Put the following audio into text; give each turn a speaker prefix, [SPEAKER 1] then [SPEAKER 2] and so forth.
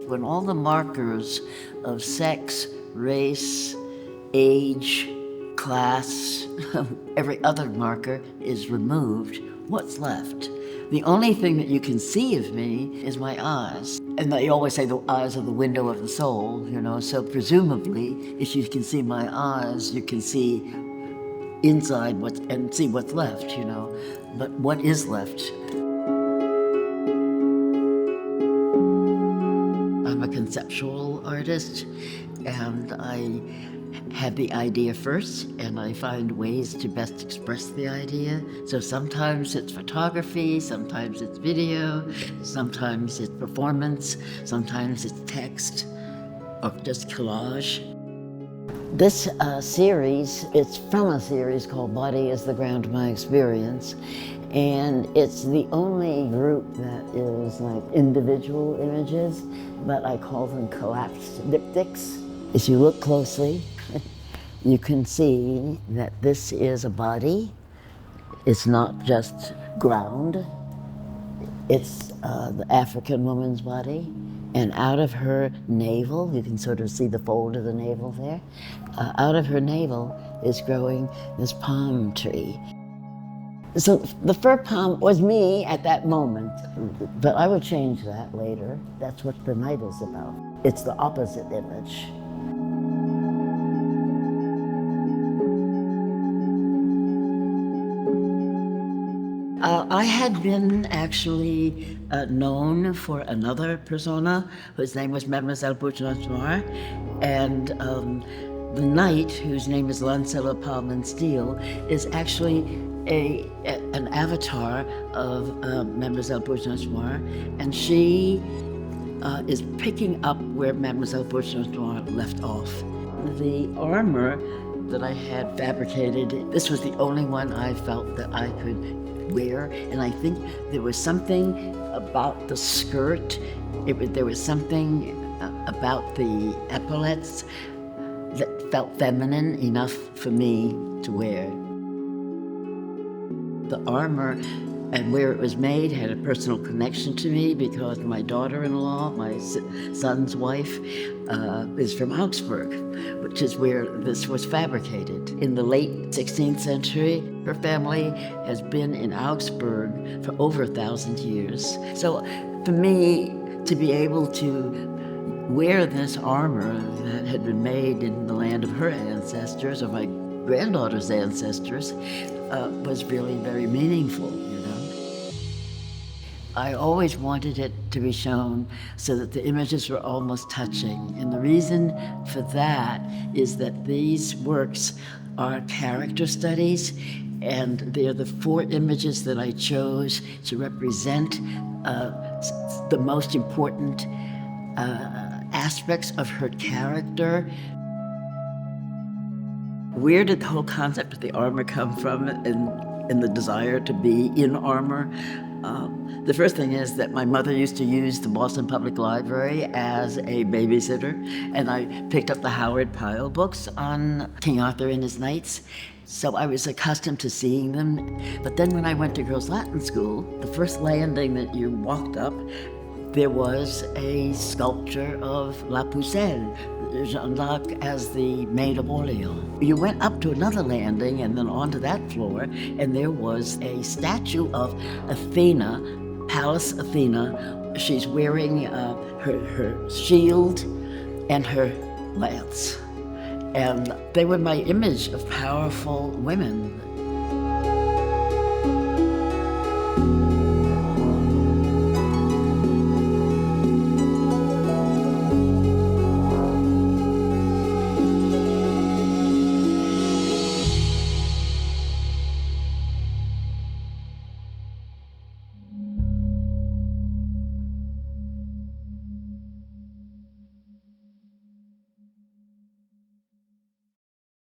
[SPEAKER 1] When all the markers of sex, race, age, class, every other marker is removed, what's left? The only thing that you can see of me is my eyes. And they always say the eyes are the window of the soul, so presumably, if you can see my eyes, you can see inside and see what's left, But what is left? I'm a conceptual artist, and I have the idea first, and I find ways to best express the idea. So sometimes it's photography, sometimes it's video, sometimes it's performance, sometimes it's text, or just collage. This series, it's from a series called Body is the Ground of My Experience, and it's the only group that is like individual images, but I call them collapsed diptychs. If you look closely, you can see that this is a body. It's not just ground. It's the African woman's body. And out of her navel, you can sort of see the fold of the navel there, out of her navel is growing this palm tree. So the fir palm was me at that moment, but I would change that later. That's what the night is about. It's the opposite image. I had been actually known for another persona whose name was Mademoiselle Bourgeois, and the knight, whose name is Lancela Palm-and-Steel, is actually an avatar of Mademoiselle Bourgeois, and she is picking up where Mademoiselle Bourgeois left off. The armor that I had fabricated, this was the only one I felt that I could wear, and I think there was something about the skirt, there was something about the epaulets that felt feminine enough for me to wear. The armor and where it was made had a personal connection to me because my daughter-in-law, my son's wife, is from Augsburg, which is where this was fabricated. In the late 16th century, her family has been in Augsburg for over 1,000 years. So for me to be able to wear this armor that had been made in the land of her ancestors, or my granddaughter's ancestors, was really very meaningful. I always wanted it to be shown so that the images were almost touching. And the reason for that is that these works are character studies, and they're the 4 images that I chose to represent the most important aspects of her character. Where did the whole concept of the armor come from and the desire to be in armor? The first thing is that my mother used to use the Boston Public Library as a babysitter, and I picked up the Howard Pyle books on King Arthur and his knights. So I was accustomed to seeing them. But then when I went to Girls Latin School, the first landing that you walked up, there was a sculpture of La Pucelle, Jeanne d'Arc as the Maid of Orleans. You went up to another landing and then onto that floor, and there was a statue of Athena, Pallas Athena. She's wearing her shield and her lance. And they were my image of powerful women.